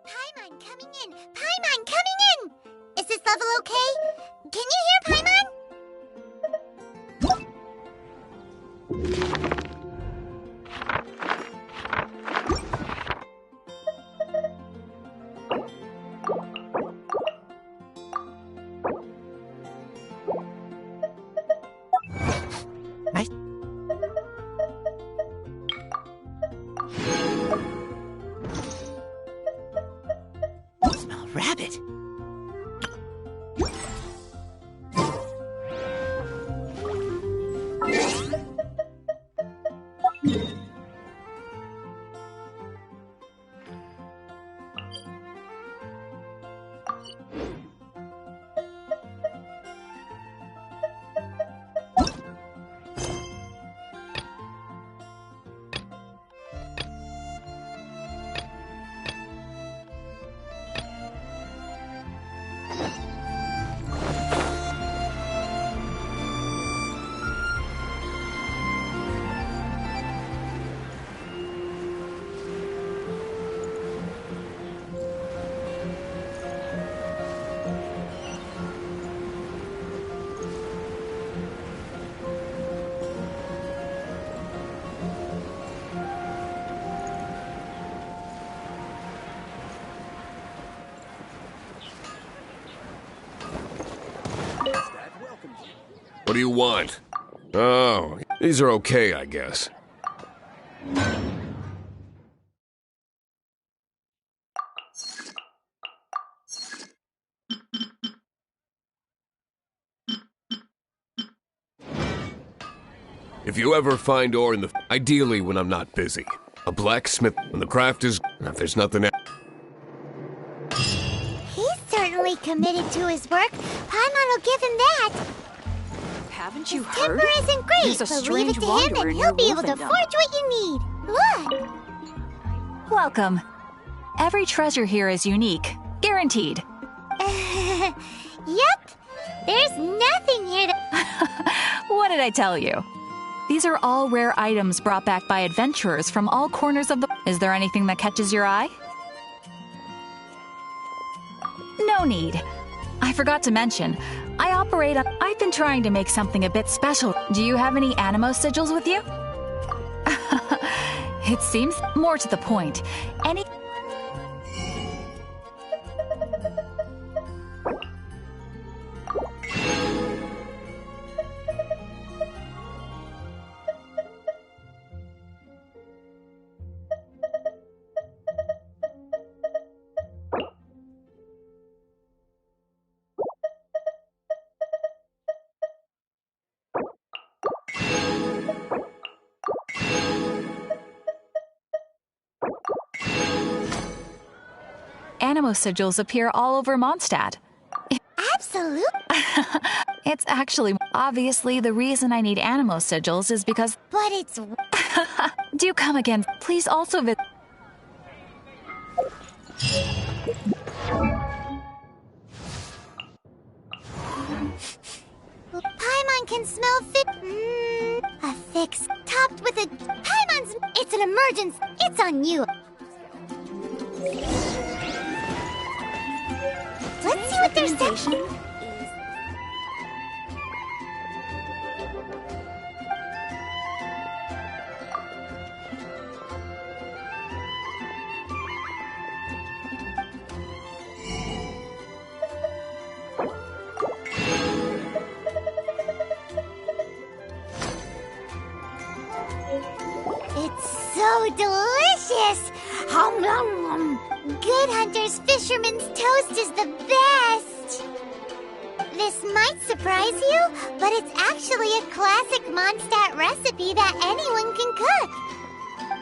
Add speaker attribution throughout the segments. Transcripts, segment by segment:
Speaker 1: Paimon coming in! Paimon coming in! Is this level okay? Can you hear Paimon?
Speaker 2: Smell rabbit.
Speaker 3: What do you want? Oh, these are okay, I guess. If you ever find ore in the... Ideally when I'm not busy. A blacksmith when the craft is... If there's nothing else...
Speaker 1: He's certainly committed to his work. Paimon will give him that.
Speaker 4: Haven't you
Speaker 1: His
Speaker 4: heard?
Speaker 1: temper isn't great,
Speaker 4: There's a
Speaker 1: but leave
Speaker 4: strange
Speaker 1: it to him
Speaker 4: wanderer
Speaker 1: and
Speaker 4: near
Speaker 1: he'll be able to
Speaker 4: Wolfendom.
Speaker 1: forge what you need. Look!
Speaker 5: Welcome. Every treasure here is unique. Guaranteed.
Speaker 1: Yep. There's nothing here to...
Speaker 5: What did I tell you? These are all rare items brought back by adventurers from all corners of the... Is there anything that catches your eye? No need. I forgot to mention, I operate on... I've been trying to make something a bit special. Do you have any animo sigils with you? It seems more to the point. Any... Animo sigils appear all over Mondstadt.
Speaker 1: Absolutely.
Speaker 5: It's actually... Obviously, the reason I need animo sigils is because...
Speaker 1: But it's...
Speaker 5: Do come again. Please also visit...
Speaker 1: Paimon can smell a fix topped with a... Paimon's... It's an emergency. It's on you. Let's see what they're saying. It's so delicious! Hum, nom, nom. Good Hunter's Fisherman's Toast is the best! This might surprise you, but it's actually a classic Mondstadt recipe that anyone can cook.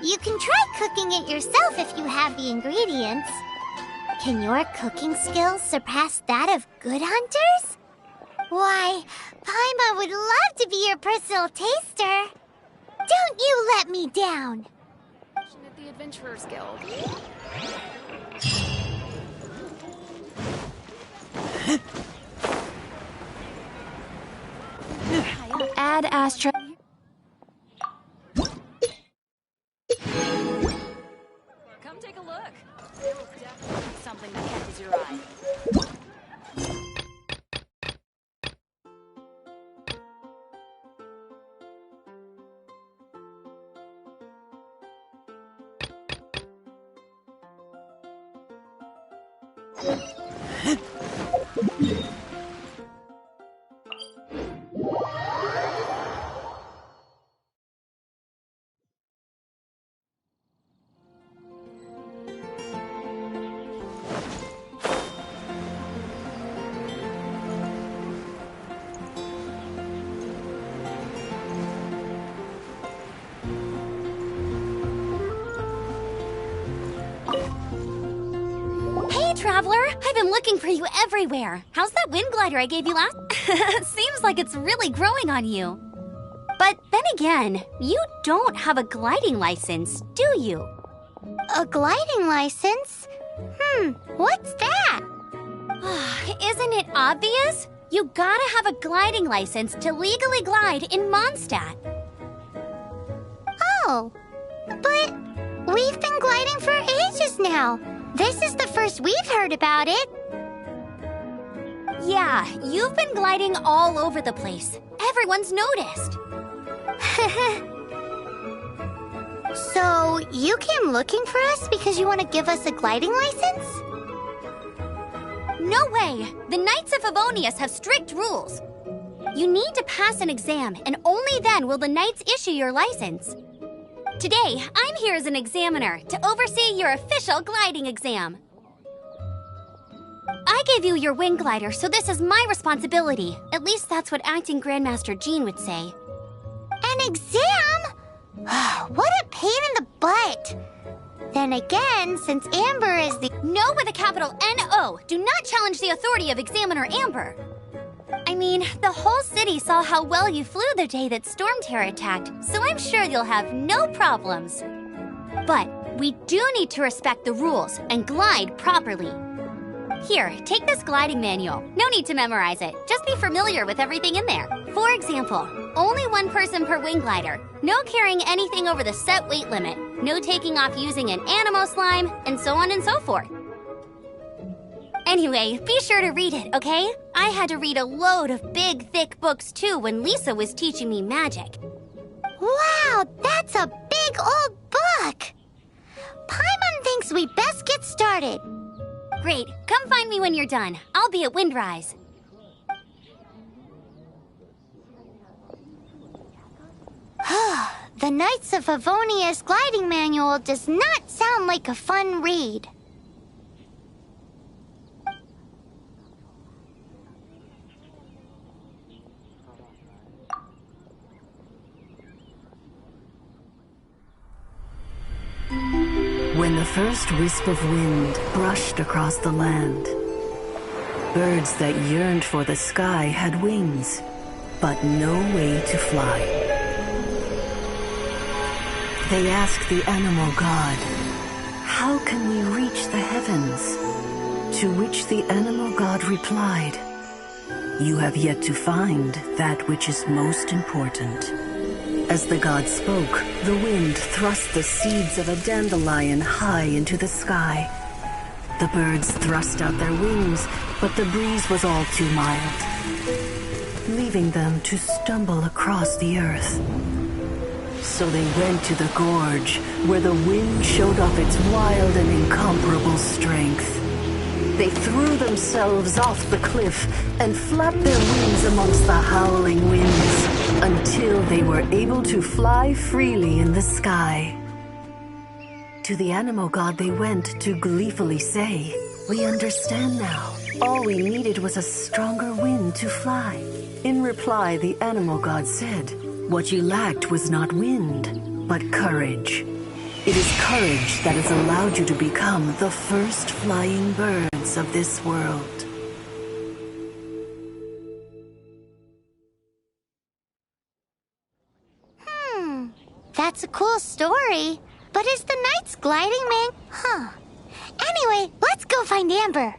Speaker 1: You can try cooking it yourself if you have the ingredients. Can your cooking skills surpass that of Good Hunters? Why, Paimon would love to be your personal taster. Don't you let me down!
Speaker 4: At the Adventurers Guild.
Speaker 5: Ad Astra...
Speaker 4: Come take a look.
Speaker 1: Hey, Traveler! I've been looking for you everywhere. How's that wind glider I gave you last? Seems like it's really growing on you. But then again, you don't have a gliding license, do you? A gliding license? What's that? Isn't it obvious? You gotta have a gliding license to legally glide in Mondstadt. Oh, but we've been gliding for ages now. This is the first we've heard about it. Yeah, you've been gliding all over the place. Everyone's noticed. So, you came looking for us because you want to give us a gliding license? No way! The Knights of Favonius have strict rules. You need to pass an exam, and only then will the Knights issue your license. Today, I'm here as an examiner to oversee your official gliding exam. I gave you your wing glider, so this is my responsibility. At least that's what Acting Grandmaster Jean would say. An exam? What a pain in the butt. Then again, since Amber is the— No with a capital N-O. Do not challenge the authority of Examiner Amber. I mean, the whole city saw how well you flew the day that Storm Terror attacked, so I'm sure you'll have no problems. But we do need to respect the rules and glide properly. Here, take this gliding manual. No need to memorize it. Just be familiar with everything in there. For example, only one person per wing glider. No carrying anything over the set weight limit. No taking off using an animo slime, and so on and so forth. Anyway, be sure to read it, okay? I had to read a load of big, thick books too when Lisa was teaching me magic. Wow, that's a big old book! Paimon thinks we best get started. Great, come find me when you're done. I'll be at Windrise. The Knights of Favonius gliding manual does not sound like a fun read.
Speaker 6: When the first wisp of wind brushed across the land, birds that yearned for the sky had wings, but no way to fly. They asked the animal god, "How can we reach the heavens?" To which the animal god replied, "You have yet to find that which is most important." As the god spoke, the wind thrust the seeds of a dandelion high into the sky. The birds thrust out their wings, but the breeze was all too mild, leaving them to stumble across the earth. So they went to the gorge, where the wind showed off its wild and incomparable strength. They threw themselves off the cliff and flapped their wings amongst the howling winds until they were able to fly freely in the sky. To the animal god they went to gleefully say, "We understand now. All we needed was a stronger wind to fly." In reply, the animal god said, "What you lacked was not wind, but courage. It is courage that has allowed you to become the first flying birds of this world."
Speaker 1: That's a cool story. But is the Knights gliding man? Anyway, let's go find Amber.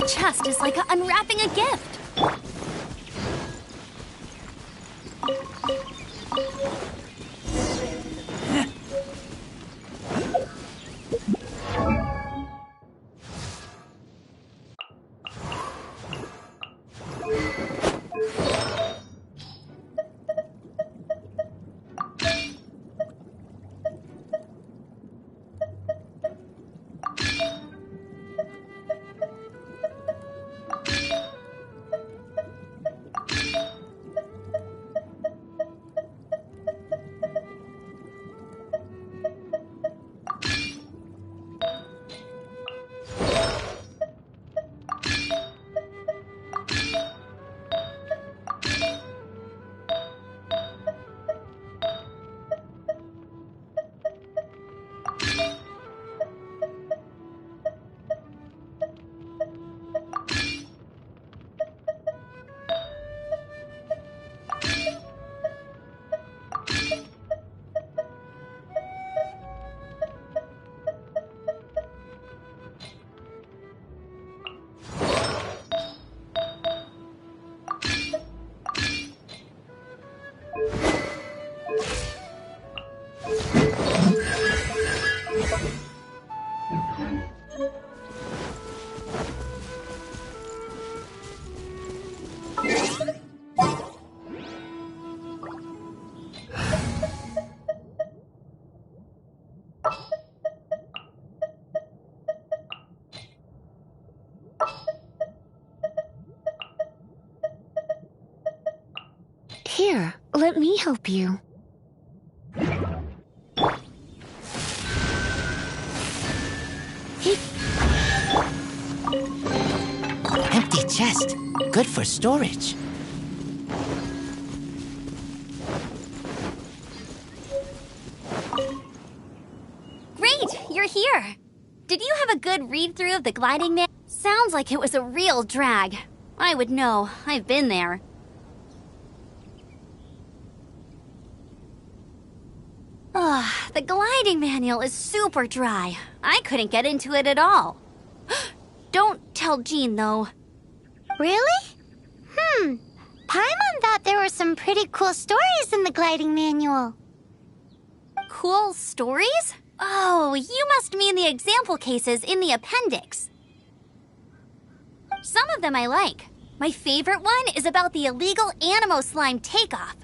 Speaker 7: chest is like unwrapping a gift.
Speaker 1: Here, let me help you.
Speaker 2: Empty chest. Good for storage.
Speaker 7: Great, you're here. Did you have a good read-through of the gliding man? Sounds like it was a real drag. I would know. I've been there. The gliding manual is super dry. I couldn't get into it at all. Don't tell Jean, though.
Speaker 1: Really? Paimon thought there were some pretty cool stories in the gliding manual.
Speaker 7: Cool stories? Oh, you must mean the example cases in the appendix. Some of them I like. My favorite one is about the illegal Animo slime takeoff.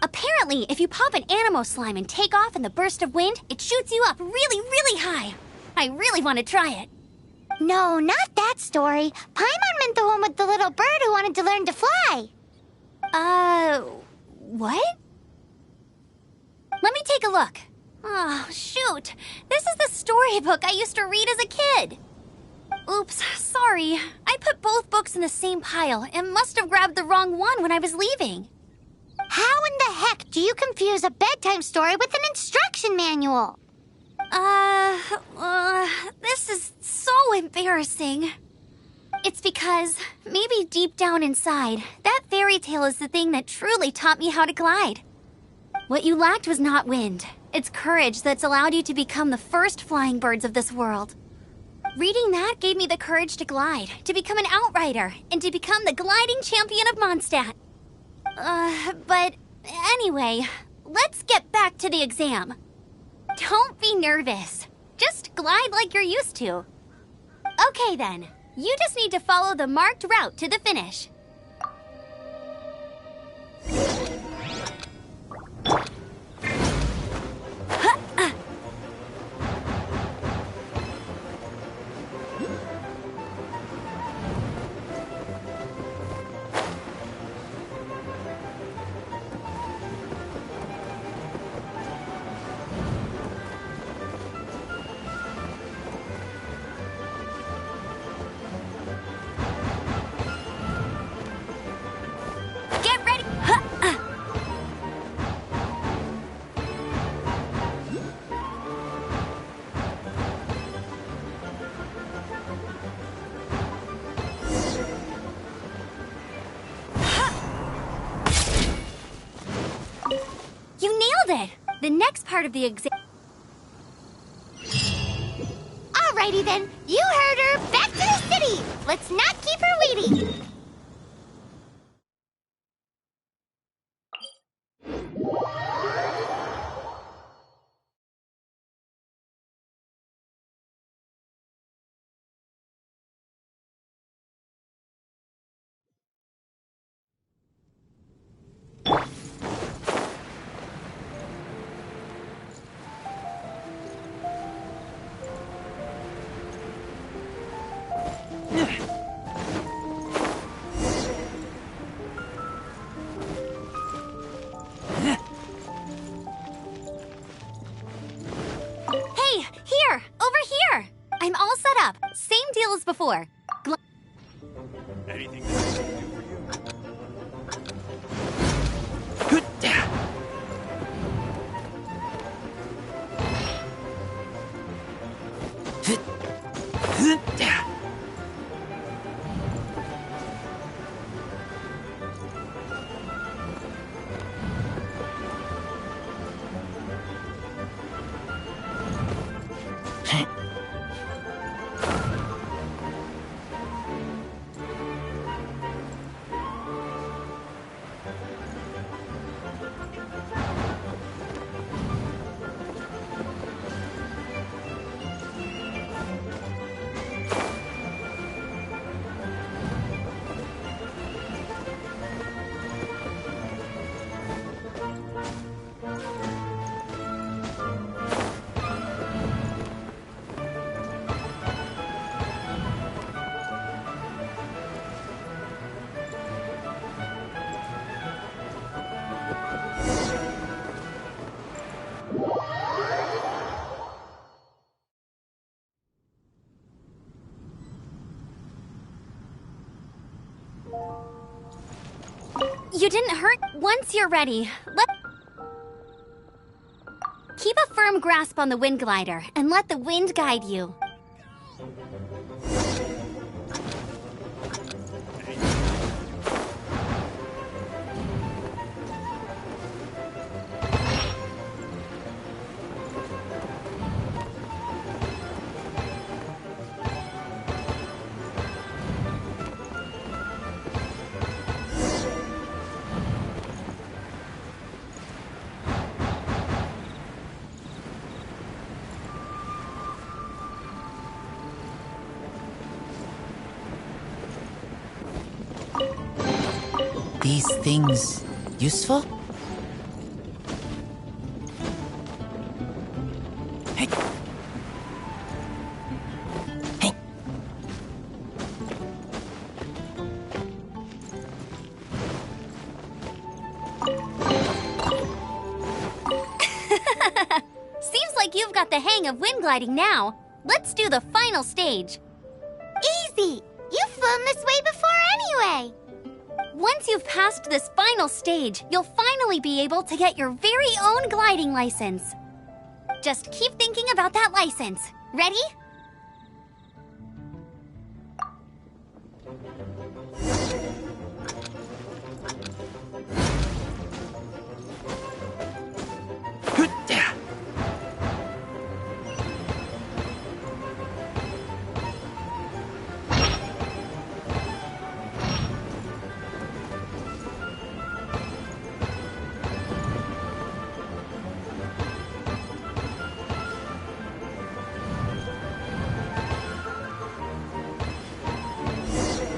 Speaker 7: Apparently, if you pop an Animo slime and take off in the burst of wind, it shoots you up really, really high. I really want to try it.
Speaker 1: No, not that story. Paimon meant the one with the little bird who wanted to learn to fly.
Speaker 7: What? Let me take a look. Oh, shoot. This is the storybook I used to read as a kid. Oops, sorry. I put both books in the same pile and must have grabbed the wrong one when I was leaving.
Speaker 1: How in the heck do you confuse a bedtime story with an instruction manual?
Speaker 7: This is so embarrassing. It's because, maybe deep down inside, that fairy tale is the thing that truly taught me how to glide. What you lacked was not wind. It's courage that's allowed you to become the first flying birds of this world. Reading that gave me the courage to glide, to become an outrider, and to become the gliding champion of Mondstadt. But anyway, let's get back to the exam. Don't be nervous. Just glide like you're used to. Okay then, you just need to follow the marked route to the finish. Get ready! You nailed it! The next part of the exam...
Speaker 1: Alrighty then, you heard her. Back to the city! Let's not keep her waiting!
Speaker 7: Hey, here! Over here! I'm all set up. Same deal as before.
Speaker 8: Anything that I can do for you?
Speaker 7: You didn't hurt. Once you're ready, keep a firm grasp on the wind glider and let the wind guide you.
Speaker 2: These things useful? Hey. Hey.
Speaker 7: Seems like you've got the hang of wind gliding now. Let's do the final stage.
Speaker 1: Easy! You've flown this way before anyway!
Speaker 7: Once you've passed this final stage, you'll finally be able to get your very own gliding license. Just keep thinking about that license. Ready?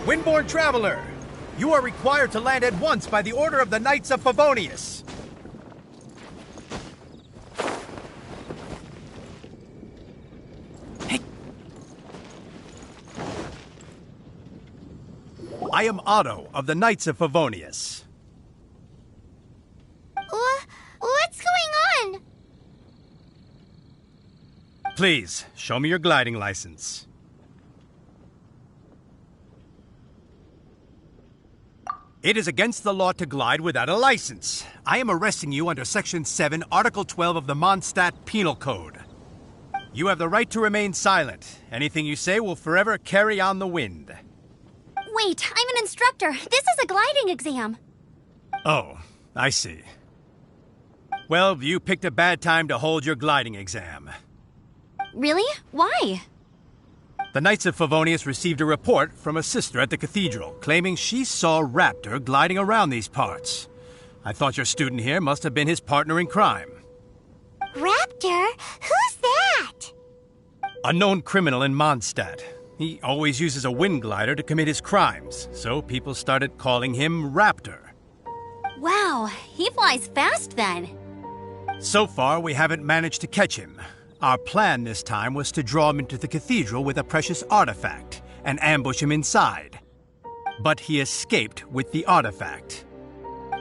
Speaker 8: Windborne Traveler, you are required to land at once by the order of the Knights of Favonius.
Speaker 2: Hey.
Speaker 8: I am Otto of the Knights of Favonius.
Speaker 1: What's going on?
Speaker 8: Please, show me your gliding license. It is against the law to glide without a license. I am arresting you under Section 7, Article 12 of the Mondstadt Penal Code. You have the right to remain silent. Anything you say will forever carry on the wind.
Speaker 7: Wait, I'm an instructor. This is a gliding exam.
Speaker 8: Oh, I see. Well, you picked a bad time to hold your gliding exam.
Speaker 7: Really? Why?
Speaker 8: The Knights of Favonius received a report from a sister at the cathedral claiming she saw Raptor gliding around these parts. I thought your student here must have been his partner in crime.
Speaker 1: Raptor? Who's that?
Speaker 8: A known criminal in Mondstadt. He always uses a wind glider to commit his crimes, so people started calling him Raptor.
Speaker 7: Wow, he flies fast then.
Speaker 8: So far, we haven't managed to catch him. Our plan this time was to draw him into the cathedral with a precious artifact and ambush him inside. But he escaped with the artifact.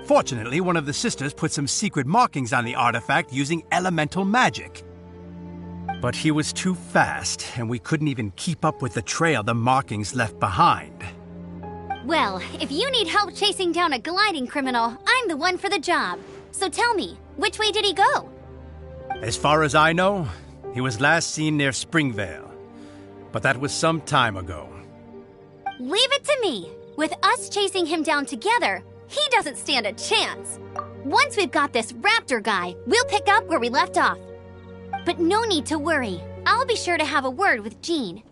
Speaker 8: Fortunately, one of the sisters put some secret markings on the artifact using elemental magic. But he was too fast, and we couldn't even keep up with the trail the markings left behind.
Speaker 7: Well, if you need help chasing down a gliding criminal, I'm the one for the job. So tell me, which way did he go?
Speaker 8: As far as I know, he was last seen near Springvale. But that was some time ago.
Speaker 7: Leave it to me. With us chasing him down together, he doesn't stand a chance. Once we've got this Raptor guy, we'll pick up where we left off. But no need to worry. I'll be sure to have a word with Jean.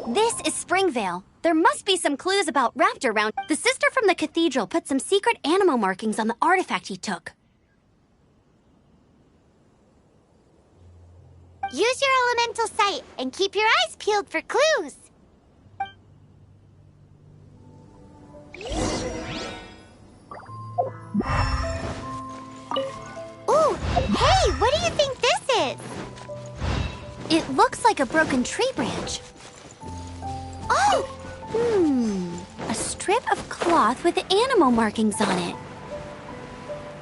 Speaker 7: This is Springvale. There must be some clues about Raptor around. The sister from the cathedral put some secret animal markings on the artifact he took.
Speaker 1: Use your elemental sight and keep your eyes peeled for clues. Ooh, hey, what do you think this is?
Speaker 7: It looks like a broken tree branch.
Speaker 1: Oh!
Speaker 7: A strip of cloth with animal markings on it.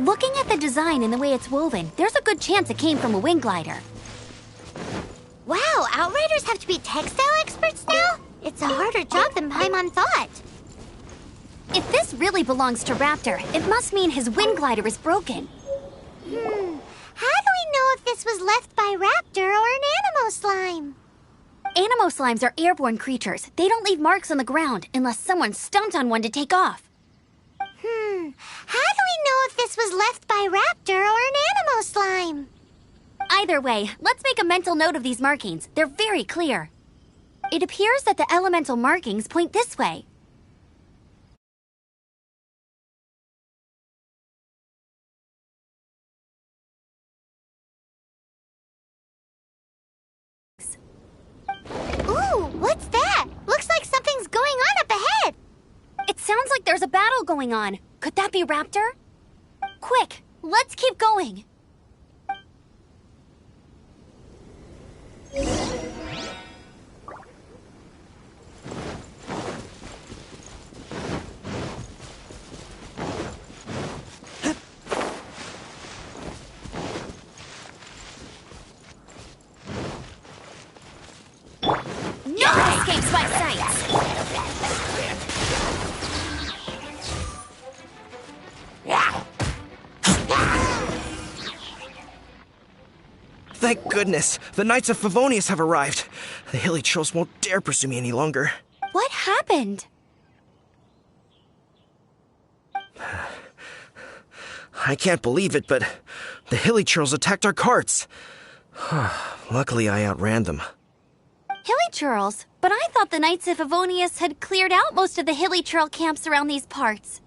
Speaker 7: Looking at the design and the way it's woven, there's a good chance it came from a wind glider.
Speaker 1: Wow, Outriders have to be textile experts now? It's a harder job than Paimon thought.
Speaker 7: If this really belongs to Raptor, it must mean his wind glider is broken.
Speaker 1: How do we know if this was left by Raptor or an animal slime?
Speaker 7: Animo slimes are airborne creatures. They don't leave marks on the ground unless someone stomped on one to take off.
Speaker 1: How do we know if this was left by Raptor or an animal slime?
Speaker 7: Either way, let's make a mental note of these markings. They're very clear. It appears that the elemental markings point this way.
Speaker 1: Ooh, what's that? Looks like something's going on up ahead.
Speaker 7: It sounds like there's a battle going on. Could that be Raptor? Quick, let's keep going. escapes my sights.
Speaker 9: Thank goodness, the Knights of Favonius have arrived. The hilly trolls won't dare pursue me any longer.
Speaker 7: What happened?
Speaker 9: I can't believe it, but the hilly trolls attacked our carts. Luckily, I outran them.
Speaker 7: Hilly churls? But I thought the Knights of Favonius had cleared out most of the hilly churl camps around these parts.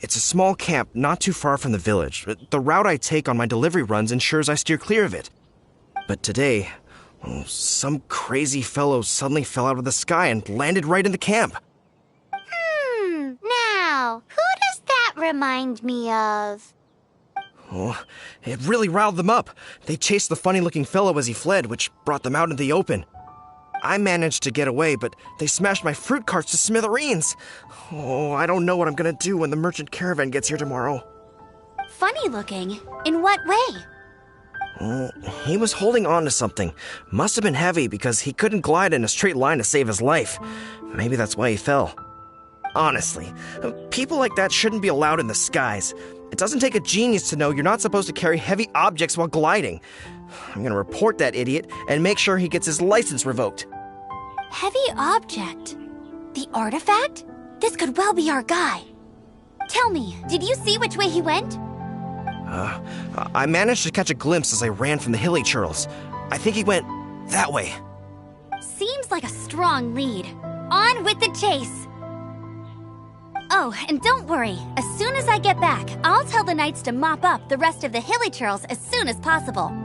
Speaker 9: It's a small camp not too far from the village. The route I take on my delivery runs ensures I steer clear of it. But today, some crazy fellow suddenly fell out of the sky and landed right in the camp.
Speaker 1: Now, who does that remind me of?
Speaker 9: Oh, it really riled them up. They chased the funny-looking fellow as he fled, which brought them out in the open. I managed to get away, but they smashed my fruit carts to smithereens. Oh, I don't know what I'm gonna do when the merchant caravan gets here tomorrow.
Speaker 7: Funny looking? In what way?
Speaker 9: He was holding on to something. Must have been heavy because he couldn't glide in a straight line to save his life. Maybe that's why he fell. Honestly, people like that shouldn't be allowed in the skies. It doesn't take a genius to know you're not supposed to carry heavy objects while gliding. I'm gonna report that idiot and make sure he gets his license revoked.
Speaker 7: Heavy object? The artifact? This could well be our guy. Tell me, did you see which way he went?
Speaker 9: I managed to catch a glimpse as I ran from the hilly churls. I think he went that way.
Speaker 7: Seems like a strong lead. On with the chase! Oh, and don't worry. As soon as I get back, I'll tell the knights to mop up the rest of the hilly churls as soon as possible.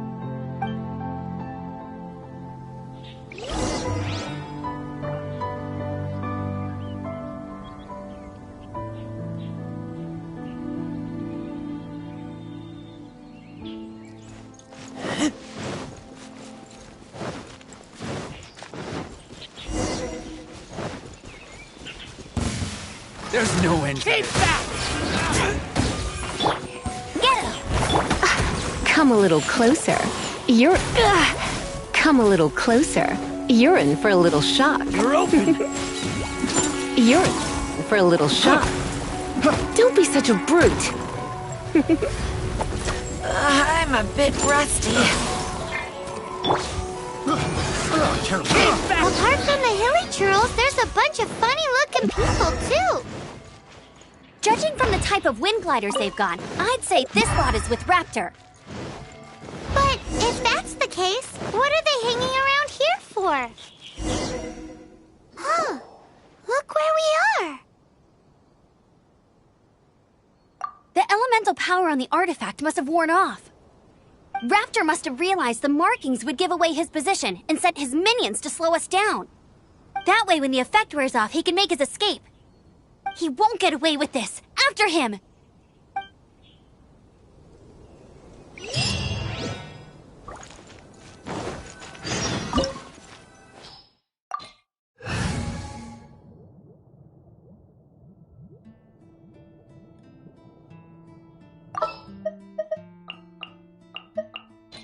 Speaker 2: There's no end.
Speaker 7: Keep back! Get him!
Speaker 10: Come a little closer. Come a little closer. You're in for a little shock.
Speaker 2: You're open.
Speaker 10: You're in for a little shock. Don't be such a brute.
Speaker 5: I'm a bit rusty.
Speaker 1: Apart from the hilly churls, there's a bunch of funny-looking people, too.
Speaker 7: Judging from the type of wind gliders they've got, I'd say this lot is with Raptor.
Speaker 1: But if that's the case, what are they hanging around here for? Huh. Look where we are.
Speaker 7: The elemental power on the artifact must have worn off. Raptor must have realized the markings would give away his position and sent his minions to slow us down. That way, when the effect wears off, he can make his escape. He won't get away with this. After him!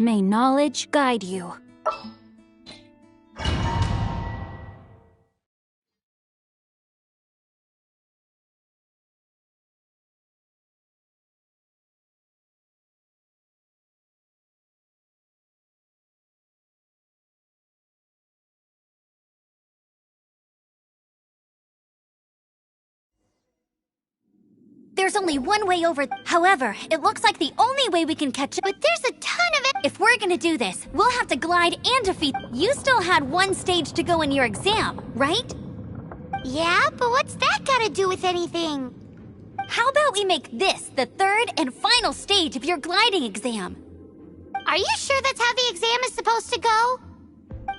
Speaker 7: May knowledge guide you. There's only one way over. However, it looks like the only way we can catch it.
Speaker 1: But there's a ton of it.
Speaker 7: If we're gonna do this, we'll have to glide and defeat. You still had one stage to go in your exam, right?
Speaker 1: Yeah, but what's that gotta do with anything?
Speaker 7: How about we make this the third and final stage of your gliding exam?
Speaker 1: Are you sure that's how the exam is supposed to go?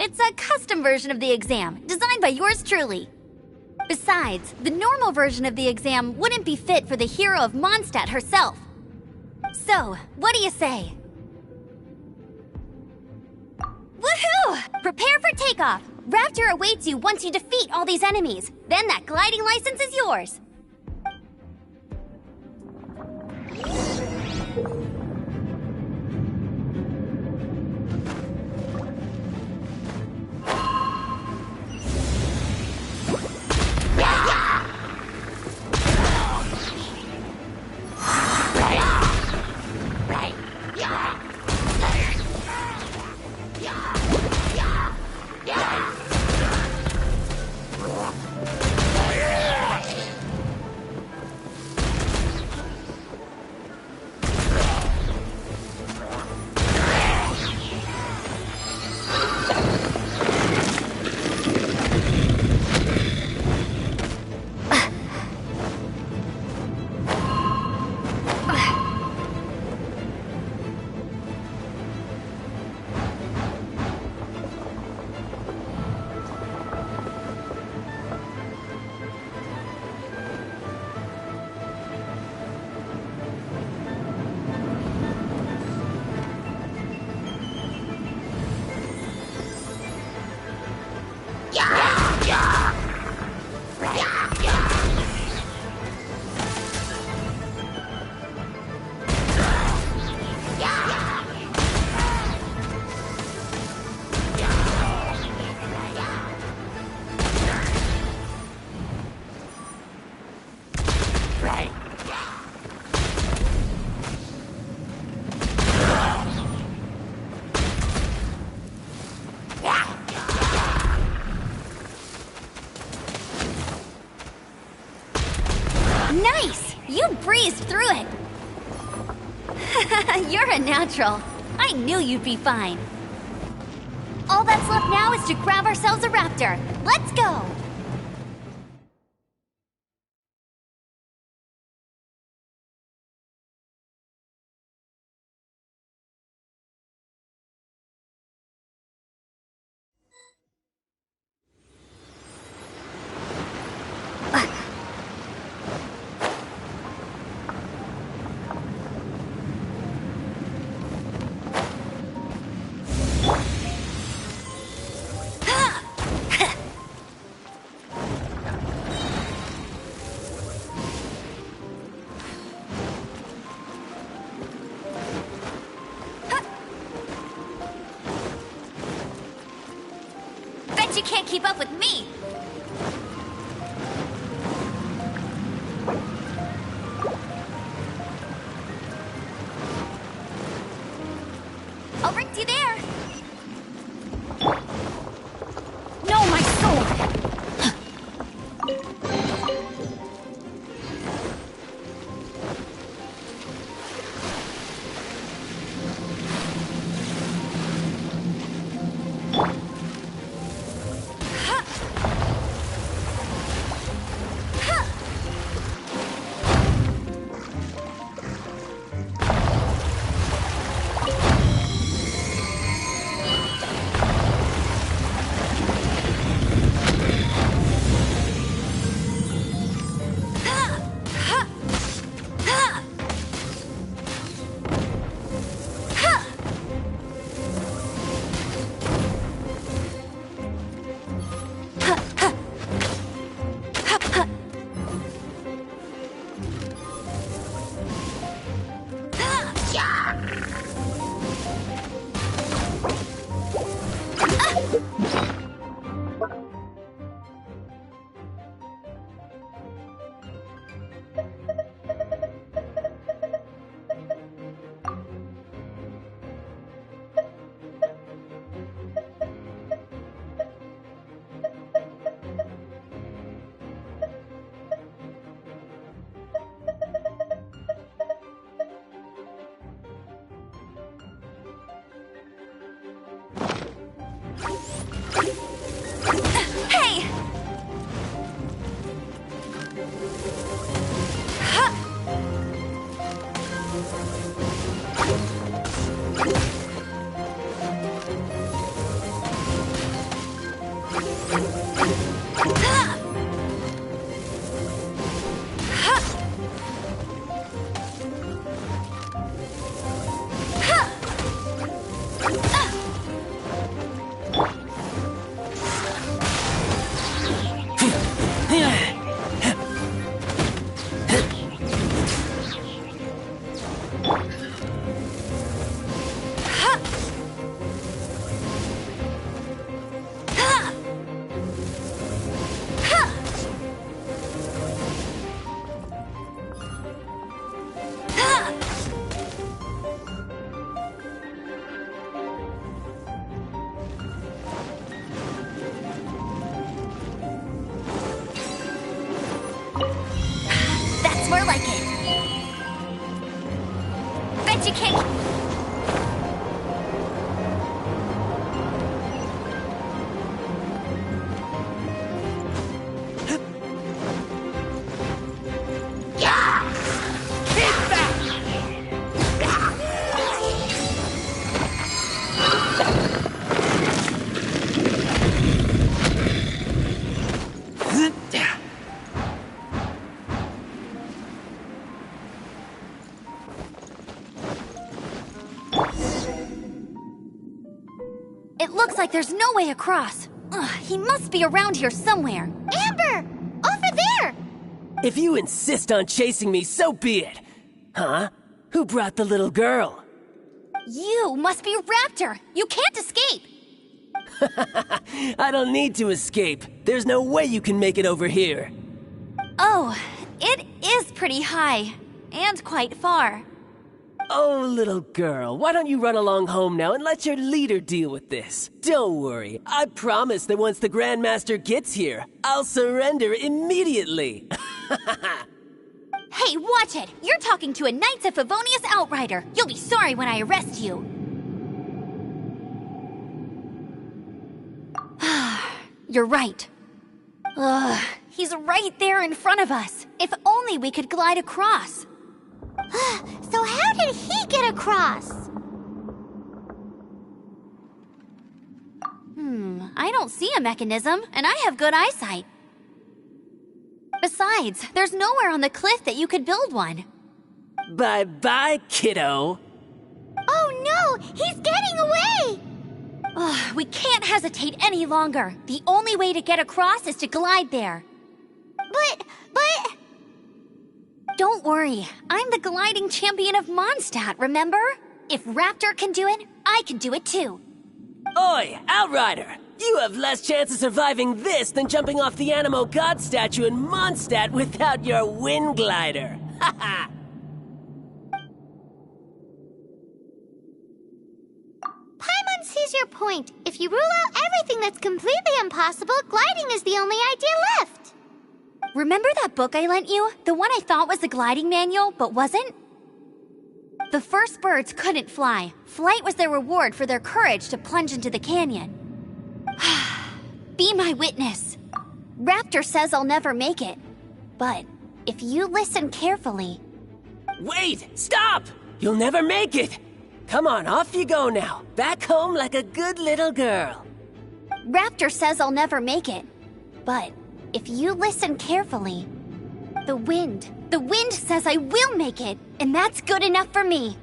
Speaker 7: It's a custom version of the exam, designed by yours truly. Besides, the normal version of the exam wouldn't be fit for the hero of Mondstadt herself. So, what do you say? Woohoo! Prepare for takeoff! Raptor awaits you once you defeat all these enemies. Then that gliding license is yours. breezed through it. You're a natural. I knew you'd be fine. All that's left now is to grab ourselves a raptor. Let's go! You can't keep up with me! I'll bring you there! No, my sword! Bet you can't... It looks like there's no way across. Ugh, he must be around here somewhere. Amber! Over there!
Speaker 11: If you insist on chasing me, so be it. Huh? Who brought the little girl?
Speaker 7: You must be a raptor. You can't escape.
Speaker 11: I don't need to escape. There's no way you can make it over here.
Speaker 7: Oh, it is pretty high. And quite far.
Speaker 11: Oh, little girl, why don't you run along home now and let your leader deal with this? Don't worry, I promise that once the Grandmaster gets here, I'll surrender immediately.
Speaker 1: Hey,
Speaker 7: Hey, watch it! You're talking to a Knights of Favonius outrider. You'll be sorry when I arrest you. You're right. Ugh, he's right there in front of us. If only we could glide across.
Speaker 1: So how did he get across?
Speaker 7: I don't see a mechanism, and I have good eyesight. Besides, there's nowhere on the cliff that you could build one.
Speaker 11: Bye-bye, kiddo.
Speaker 1: Oh no! He's getting away!
Speaker 7: Ugh, we can't hesitate any longer. The only way to get across is to glide there.
Speaker 1: But...
Speaker 7: Don't worry, I'm the gliding champion of Mondstadt, remember? If Raptor can do it, I can do it too.
Speaker 11: Oi, Outrider! You have less chance of surviving this than jumping off the Animo God statue in Mondstadt without your wind glider. Ha ha!
Speaker 1: Paimon sees your point. If you rule out everything that's completely impossible, gliding is the only idea left.
Speaker 7: Remember that book I lent you? The one I thought was the gliding manual, but wasn't? The first birds couldn't fly. Flight was their reward for their courage to plunge into the canyon. Be my witness. Raptor says I'll never make it. But if you listen carefully...
Speaker 11: Wait! Stop! You'll never make it! Come on, off you go now. Back home like a good little girl.
Speaker 7: Raptor says I'll never make it. But if you listen carefully... The wind says I will make it, and that's good enough for me.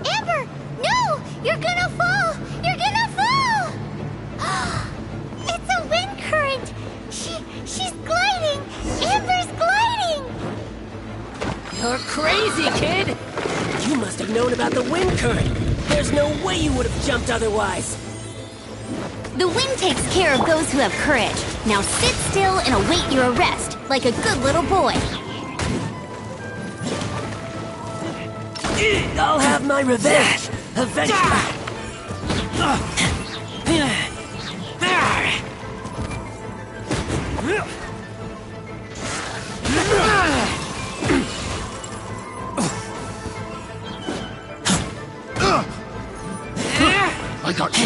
Speaker 1: Amber! No! You're gonna fall! You're gonna fall! It's a wind current! She's gliding! Amber's gliding!
Speaker 11: You're crazy, kid! You must have known about the wind current. There's no way you would have jumped otherwise.
Speaker 7: The wind takes care of those who have courage. Now sit still and await your arrest, like a good little boy.
Speaker 11: I'll have my revenge. Eventually.
Speaker 3: I got you.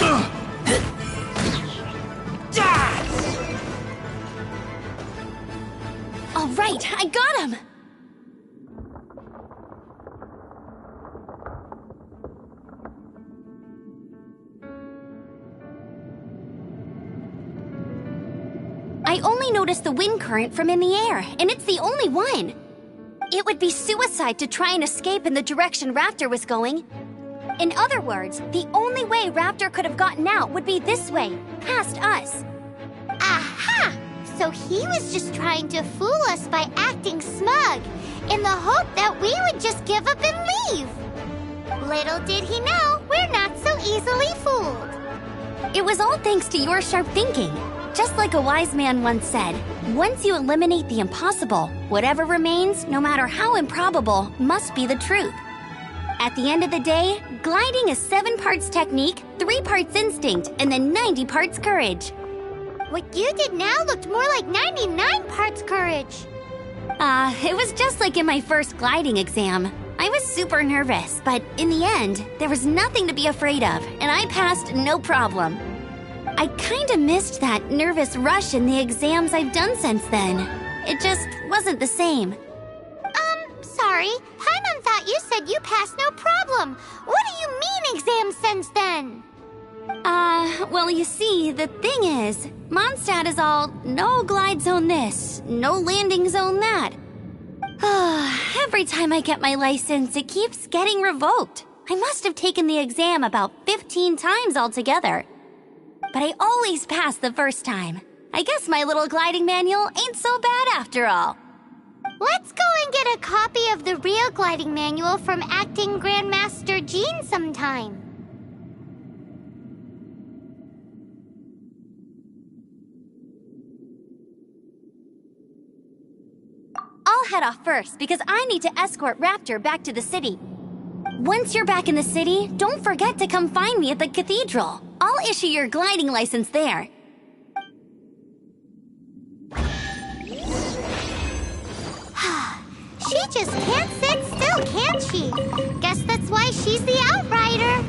Speaker 7: All right, I got him! I only noticed the wind current from in the air, and it's the only one. It would be suicide to try and escape in the direction Raptor was going. In other words, the only way Raptor could have gotten out would be this way, past us.
Speaker 1: Aha! So he was just trying to fool us by acting smug, in the hope that we would just give up and leave. Little did he know, we're not so easily fooled.
Speaker 7: It was all thanks to your sharp thinking. Just like a wise man once said, once you eliminate the impossible, whatever remains, no matter how improbable, must be the truth. At the end of the day, gliding is 7 parts technique, 3 parts instinct, and then 90 parts courage.
Speaker 1: What you did now looked more like 99 parts courage.
Speaker 7: It was just like in my first gliding exam. I was super nervous, but in the end, there was nothing to be afraid of, and I passed no problem. I kinda missed that nervous rush in the exams I've done since then. It just wasn't the same.
Speaker 1: Sorry. Paimon thought you said you passed no problem. What do you mean exam since then?
Speaker 7: Well, you see, the thing is, Mondstadt is all no glide zone this, no landing zone that. Every time I get my license, it keeps getting revoked. I must have taken the exam about 15 times altogether. But I always pass the first time. I guess my little gliding manual ain't so bad after all.
Speaker 1: Let's go and get a copy of the real gliding manual from Acting Grandmaster Jean sometime.
Speaker 7: I'll head off first because I need to escort Raptor back to the city. Once you're back in the city, don't forget to come find me at the cathedral. I'll issue your gliding license there.
Speaker 1: She just can't sit still, can she? Guess that's why she's the Outrider.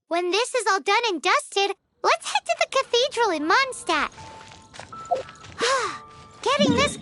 Speaker 1: When this is all done and dusted, let's head to the cathedral in Mondstadt. Getting this...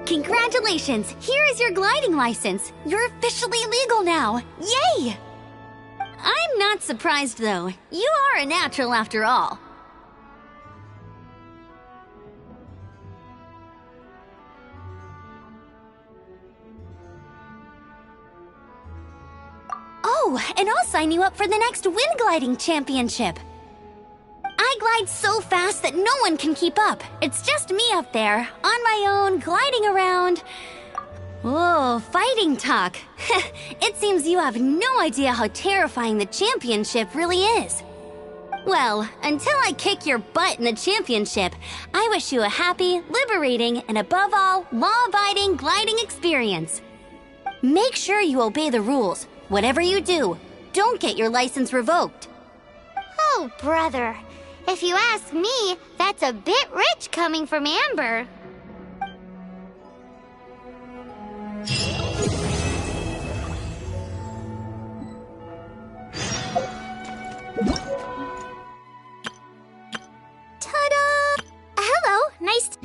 Speaker 7: Congratulations! Here is your gliding license. You're officially legal now. Yay! I'm not surprised, though. You are a natural after all. Oh, and I'll sign you up for the next wind gliding championship. I glide so fast that no one can keep up. It's just me up there, on my own, gliding around. Whoa, fighting talk. It seems you have no idea how terrifying the championship really is. Well, until I kick your butt in the championship, I wish you a happy, liberating, and above all, law-abiding gliding experience. Make sure you obey the rules. Whatever you do, don't get your license revoked.
Speaker 1: Oh, brother. If you ask me, that's a bit rich coming from Amber.
Speaker 7: Ta-da! Hello, nice to...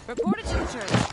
Speaker 4: Report it to the church.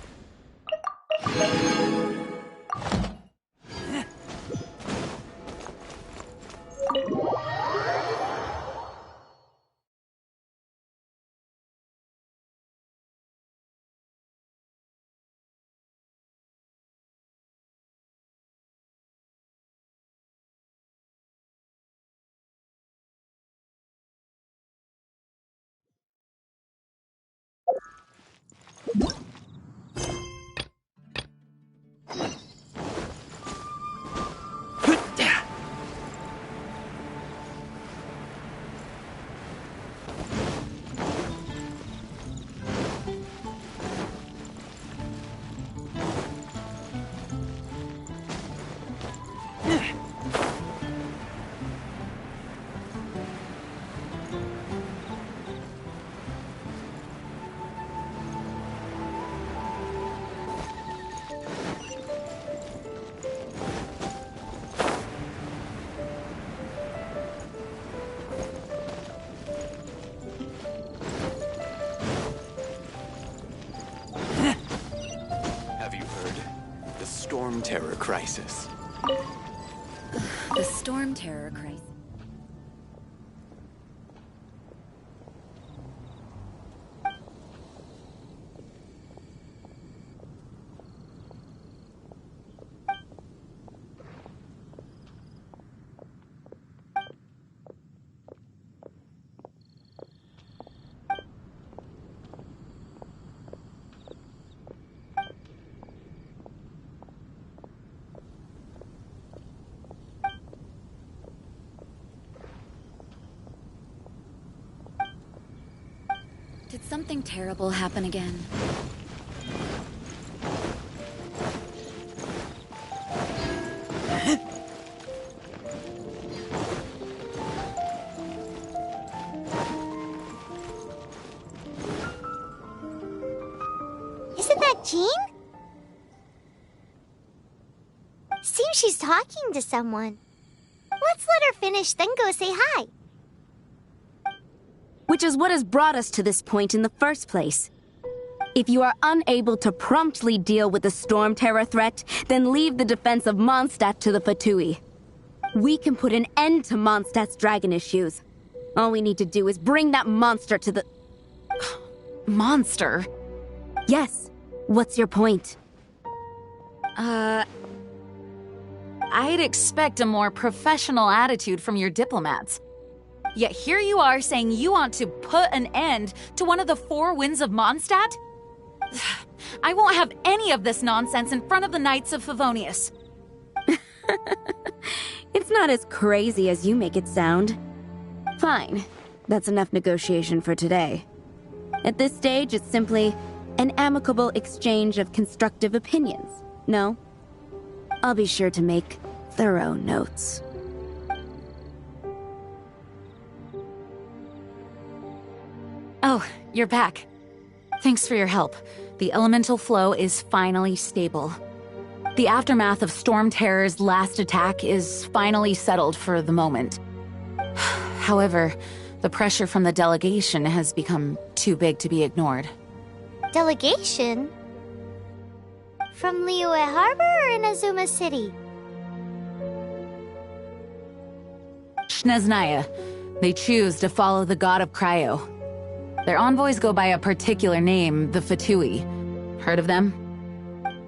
Speaker 12: Storm Terror crisis.
Speaker 4: The Storm Terror crisis. Did something terrible happen again?
Speaker 1: Isn't that Jean? Seems she's talking to someone. Let's let her finish, then go say hi.
Speaker 10: Which is what has brought us to this point in the first place. If you are unable to promptly deal with the Storm Terror threat, then leave the defense of Mondstadt to the Fatui. We can put an end to Mondstadt's dragon issues. All we need to do is bring that monster to the...
Speaker 5: Monster?
Speaker 10: Yes. What's your point?
Speaker 5: I'd expect a more professional attitude from your diplomats. Yet here you are saying you want to put an end to one of the four winds of Mondstadt? I won't have any of this nonsense in front of the Knights of Favonius.
Speaker 10: It's not as crazy as you make it sound. Fine. That's enough negotiation for today. At this stage, it's simply an amicable exchange of constructive opinions. No? I'll be sure to make thorough notes.
Speaker 5: Oh, you're back. Thanks for your help. The elemental flow is finally stable. The aftermath of Storm Terror's last attack is finally settled for the moment. However, the pressure from the delegation has become too big to be ignored.
Speaker 1: Delegation? From Liyue Harbor or Inazuma City?
Speaker 5: Snezhnaya. They choose to follow the god of Cryo. Their envoys go by a particular name, the Fatui. Heard of them?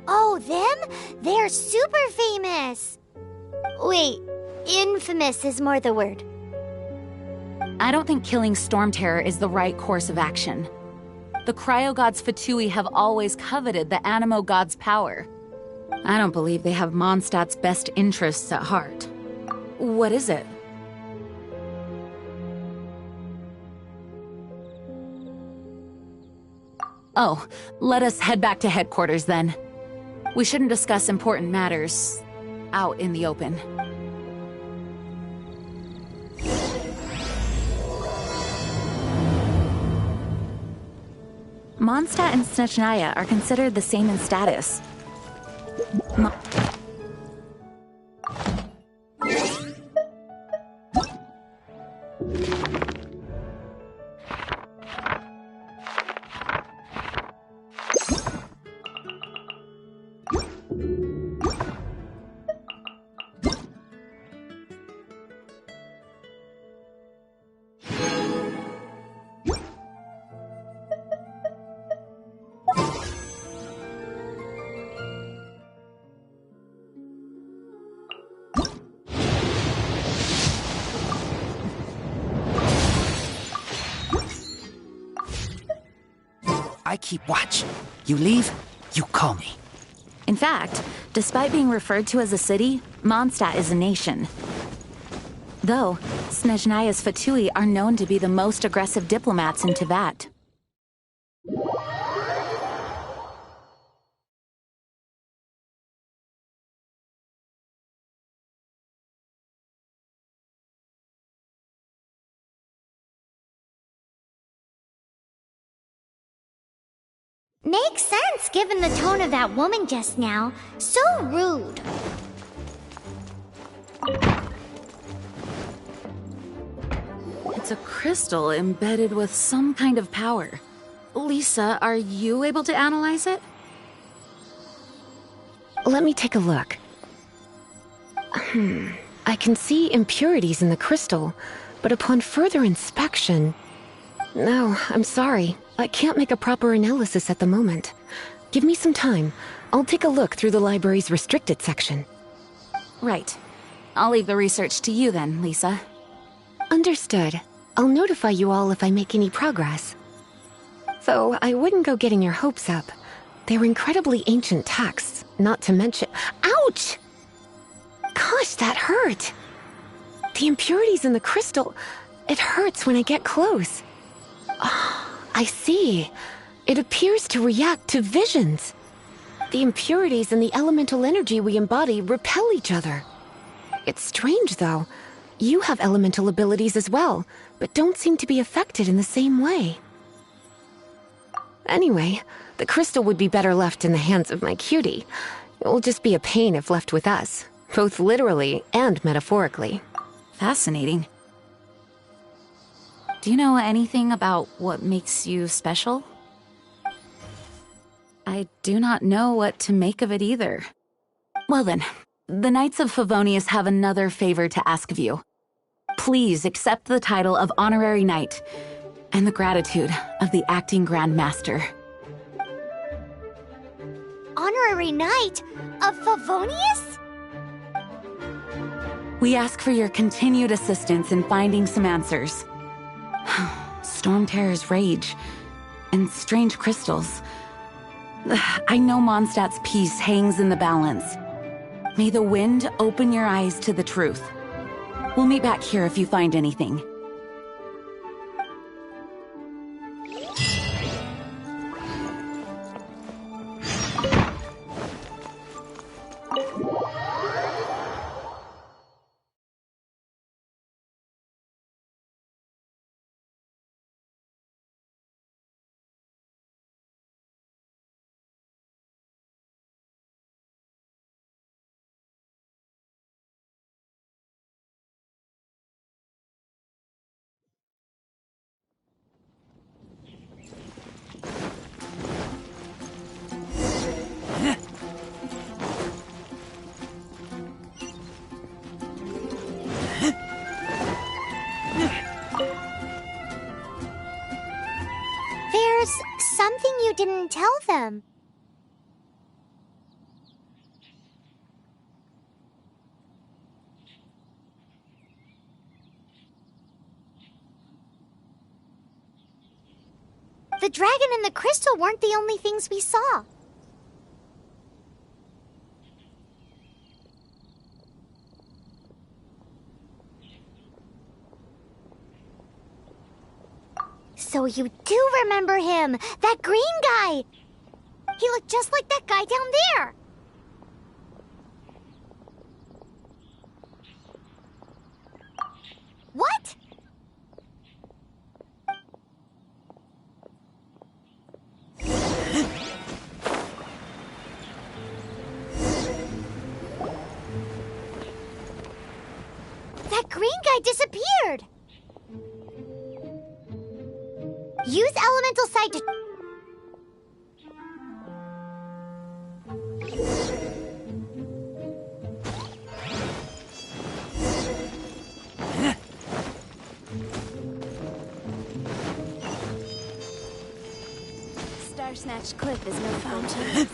Speaker 1: Oh, them? They're super famous! Wait, infamous is more the word.
Speaker 5: I don't think killing Storm Terror is the right course of action. The Cryo God's Fatui have always coveted the Animo God's power. I don't believe they have Mondstadt's best interests at heart. What is it? Oh, let us head back to headquarters then. We shouldn't discuss important matters out in the open. Mondstadt and Snezhnaya are considered the same in status.
Speaker 2: I keep watch. You leave, you call me.
Speaker 5: In fact, despite being referred to as a city, Mondstadt is a nation. Though, Snezhnaya's Fatui are known to be the most aggressive diplomats in Teyvat.
Speaker 1: Makes sense given the tone of that woman just now. So rude.
Speaker 5: It's a crystal embedded with some kind of power. Lisa, are you able to analyze it?
Speaker 12: Let me take a look. I can see impurities in the crystal, but upon further inspection... No, I'm sorry. I can't make a proper analysis at the moment. Give me some time. I'll take a look through the library's restricted section.
Speaker 5: Right. I'll leave the research to you then, Lisa.
Speaker 12: Understood. I'll notify you all if I make any progress. Though I wouldn't go getting your hopes up. They're incredibly ancient texts, not to mention... Ouch! Gosh, that hurt! The impurities in the crystal... It hurts when I get close. Oh, I see. It appears to react to visions. The impurities and the elemental energy we embody repel each other. It's strange, though. You have elemental abilities as well, but don't seem to be affected in the same way. Anyway, the crystal would be better left in the hands of my cutie. It will just be a pain if left with us, both literally and metaphorically.
Speaker 5: Fascinating. Do you know anything about what makes you special? I do not know what to make of it either. Well then, the Knights of Favonius have another favor to ask of you. Please accept the title of Honorary Knight and the gratitude of the Acting Grand Master.
Speaker 1: Honorary Knight of Favonius?
Speaker 5: We ask for your continued assistance in finding some answers. Storm Terror's rage and strange crystals. I know Mondstadt's peace hangs in the balance. May the wind open your eyes to the truth. We'll meet back here if you find anything.
Speaker 1: There's something you didn't tell them. The dragon and the crystal weren't the only things we saw. So you do remember him, that green guy! He looked just like that guy down there! What? That green guy disappeared! Use elemental sight to...
Speaker 10: Star Snatch Cliff is no fountain.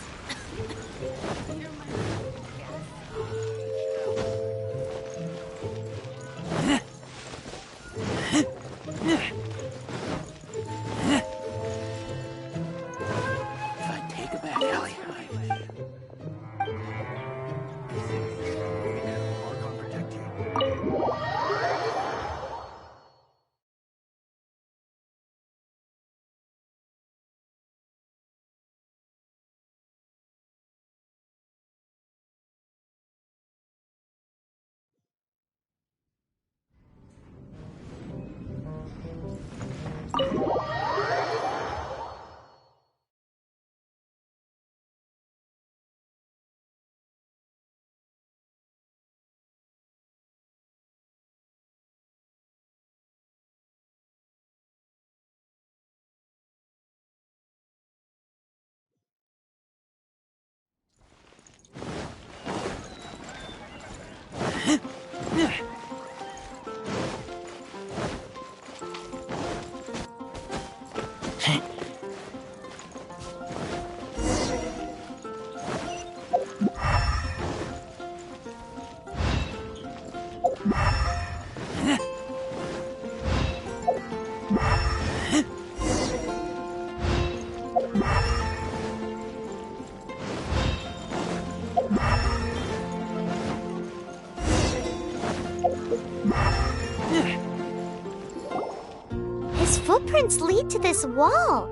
Speaker 1: His footprints lead to this wall.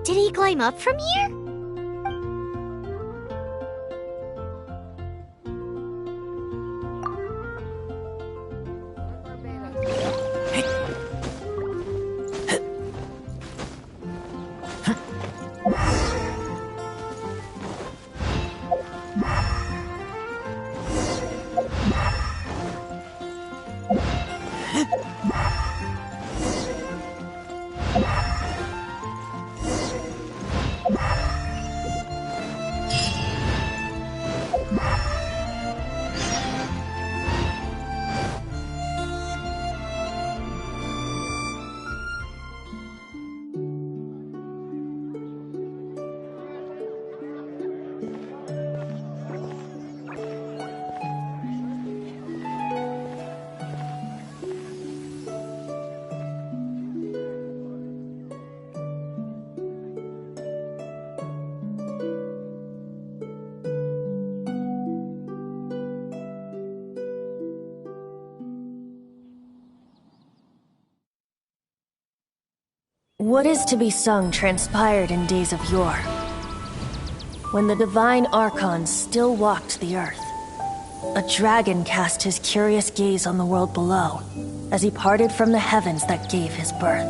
Speaker 1: Did he climb up from here?
Speaker 13: What is to be sung transpired in days of yore, when the divine archons still walked the earth. A dragon cast his curious gaze on the world below, as he parted from the heavens that gave his birth.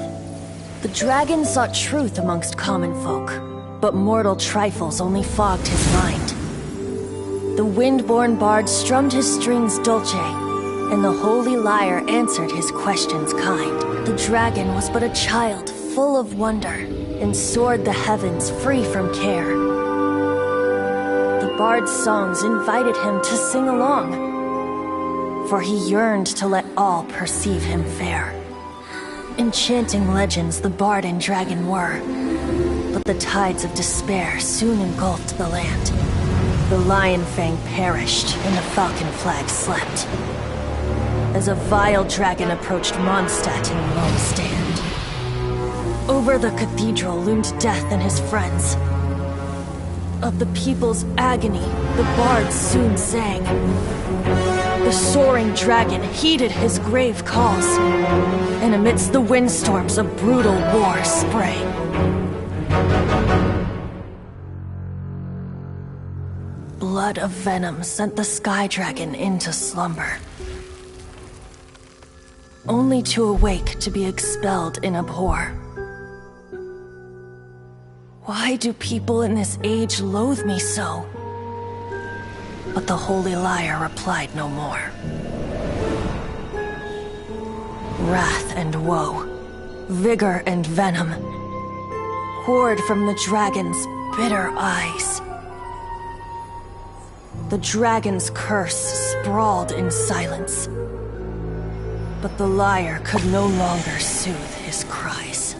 Speaker 13: The dragon sought truth amongst common folk, but mortal trifles only fogged his mind. The wind-born bard strummed his strings dulce, and the holy lyre answered his questions kind. The dragon was but a child, full of wonder, and soared the heavens free from care. The bard's songs invited him to sing along, for he yearned to let all perceive him fair. Enchanting legends the bard and dragon were, but the tides of despair soon engulfed the land. The lion fang perished, and the falcon flag slept, as a vile dragon approached Mondstadt in lone stand. Over the cathedral loomed death and his friends. Of the people's agony, the bard soon sang. The soaring dragon heeded his grave calls, and amidst the windstorms a brutal war sprang. Blood of venom sent the sky dragon into slumber, only to awake to be expelled in abhor. Why do people in this age loathe me so? But the holy lyre replied no more. Wrath and woe, vigor and venom, poured from the dragon's bitter eyes. The dragon's curse sprawled in silence, but the lyre could no longer soothe his cries.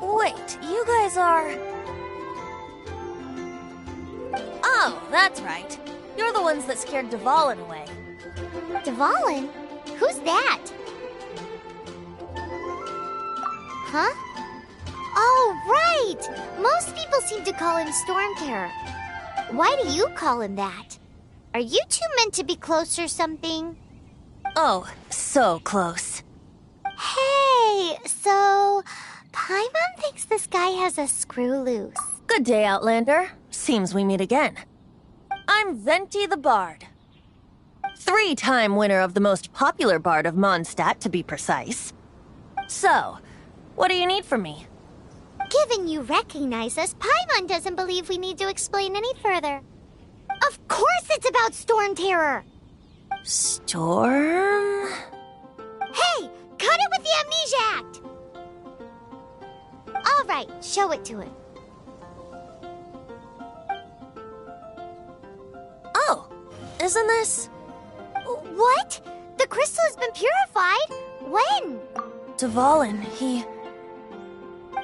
Speaker 7: Wait, you guys are... Oh, that's right. You're the ones that scared Dvalin away.
Speaker 1: Dvalin? Who's that? Huh? Oh, right! Most people seem to call him Storm Terror. Why do you call him that? Are you two meant to be close or something?
Speaker 13: Oh, so close.
Speaker 1: Hey, so... Paimon thinks this guy has a screw loose.
Speaker 13: Good day, Outlander. Seems we meet again. I'm Venti the Bard. 3-time winner of the most popular bard of Mondstadt, to be precise. So, what do you need from me?
Speaker 1: Given you recognize us, Paimon doesn't believe we need to explain any further. Of course it's about Storm Terror!
Speaker 13: Storm?
Speaker 1: Hey! Cut it with the Amnesia Act! All right, show it to him.
Speaker 13: Oh, isn't this...
Speaker 1: What? The crystal has been purified. When?
Speaker 13: Dvalin,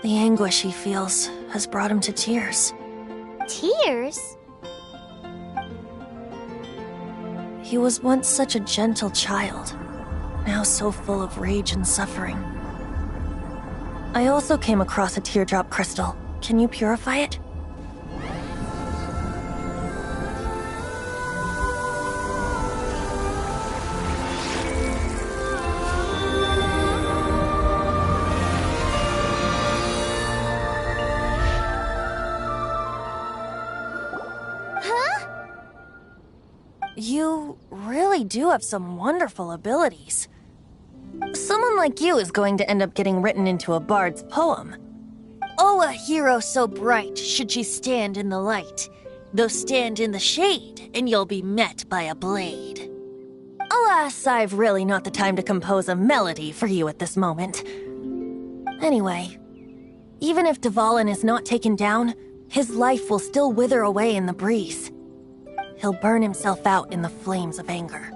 Speaker 13: the anguish he feels has brought him to tears.
Speaker 1: Tears?
Speaker 13: He was once such a gentle child, now so full of rage and suffering. I also came across a teardrop crystal. Can you purify it? You really do have some wonderful abilities. Someone like you is going to end up getting written into a bard's poem.
Speaker 14: Oh, a hero so bright should she stand in the light, though stand in the shade, and you'll be met by a blade.
Speaker 13: Alas, I've really not the time to compose a melody for you at this moment. Anyway, even if Dvalin is not taken down, his life will still wither away in the breeze. He'll burn himself out in the flames of anger.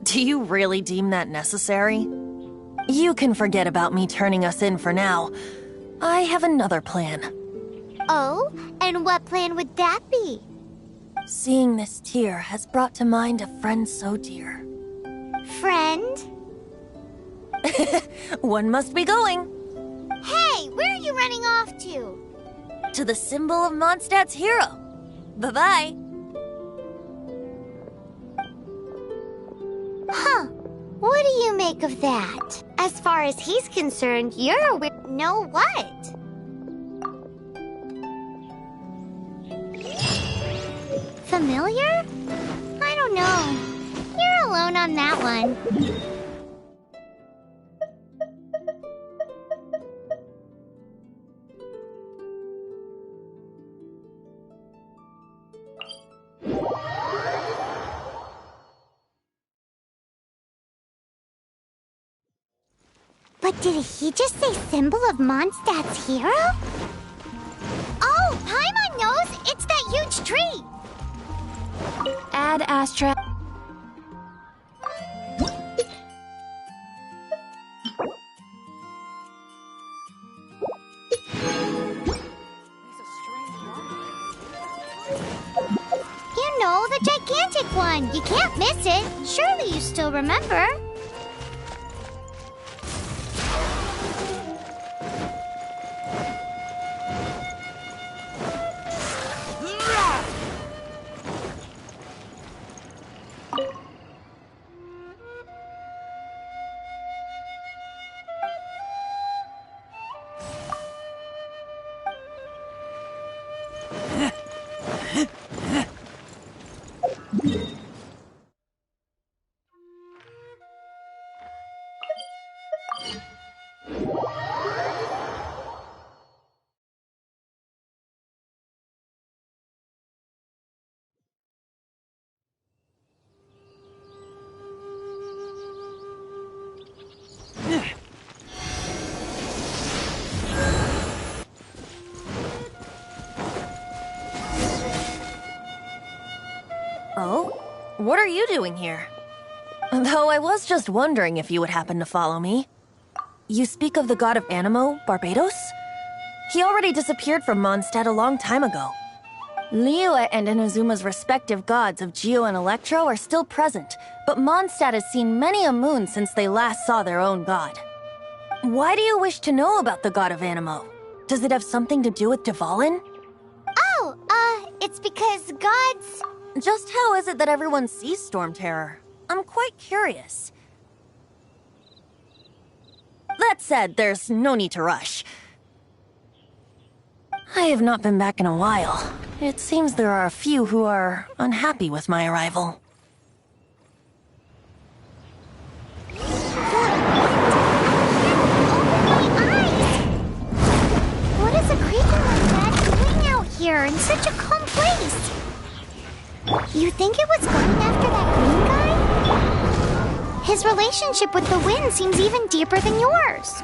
Speaker 13: Do you really deem that necessary? You can forget about me turning us in for now. I have another plan.
Speaker 1: Oh, and what plan would that be?
Speaker 13: Seeing this tear has brought to mind a friend so dear.
Speaker 1: Friend?
Speaker 13: One must be going.
Speaker 1: Hey, where are you running off to?
Speaker 14: To the symbol of Mondstadt's hero. Bye-bye.
Speaker 1: Huh. What do you make of that? As far as he's concerned, you're a weird... No what? Familiar? I don't know. You're alone on that one. But did he just say symbol of Mondstadt's hero? Oh, Paimon knows! It's that huge tree!
Speaker 5: Ad Astra.
Speaker 1: You know, the gigantic one! You can't miss it! Surely you still remember?
Speaker 13: Oh? What are you doing here? Though I was just wondering if you would happen to follow me. You speak of the god of Animo, Barbados? He already disappeared from Mondstadt a long time ago. Liyue and Inazuma's respective gods of Geo and Electro are still present, but Mondstadt has seen many a moon since they last saw their own god. Why do you wish to know about the god of Animo? Does it have something to do with Dvalin?
Speaker 1: Oh, it's because gods...
Speaker 13: Just how is it that everyone sees Storm Terror? I'm quite curious. That said, there's no need to rush. I have not been back in a while. It seems there are a few who are unhappy with my arrival.
Speaker 1: What is a creature like that doing out here in such a calm place? You think it was going after that green guy? His relationship with the wind seems even deeper than yours.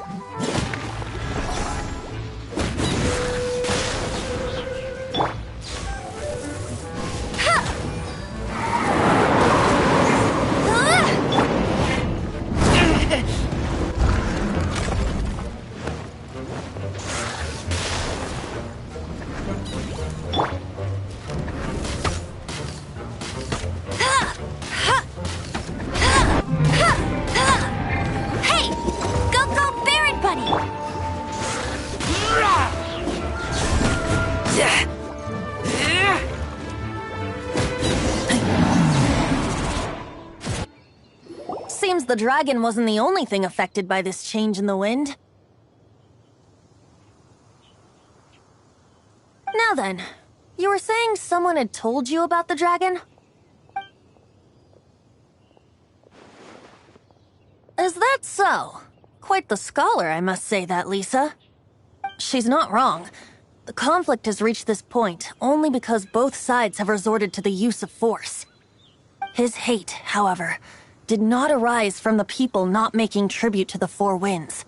Speaker 13: Seems the dragon wasn't the only thing affected by this change in the wind. Now then, you were saying someone had told you about the dragon? Is that so? Quite the scholar, I must say that, Lisa. She's not wrong. The conflict has reached this point only because both sides have resorted to the use of force. His hate, however, did not arise from the people not making tribute to the Four Winds.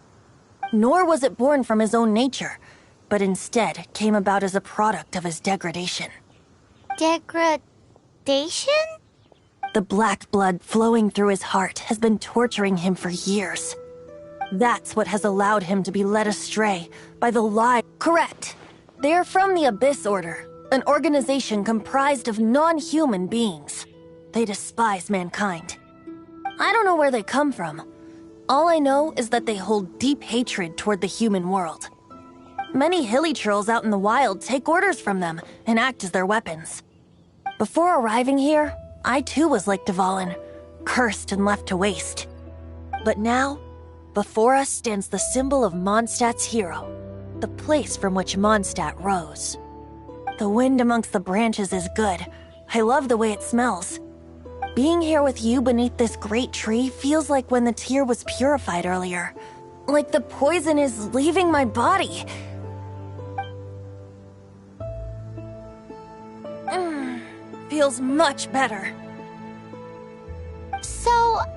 Speaker 13: Nor was it born from his own nature, but instead came about as a product of his degradation.
Speaker 1: Degradation?
Speaker 13: The black blood flowing through his heart has been torturing him for years. That's what has allowed him to be led astray by the lie. Correct. They are from the Abyss Order, an organization comprised of non-human beings. They despise mankind. I don't know where they come from. All I know is that they hold deep hatred toward the human world. Many hilly trolls out in the wild take orders from them and act as their weapons. Before arriving here, I too was like Dvalin, cursed and left to waste. But now, before us stands the symbol of Mondstadt's hero, the place from which Mondstadt rose. The wind amongst the branches is good. I love the way it smells. Being here with you beneath this great tree feels like when the tear was purified earlier. Like the poison is leaving my body. Feels much better.
Speaker 1: So,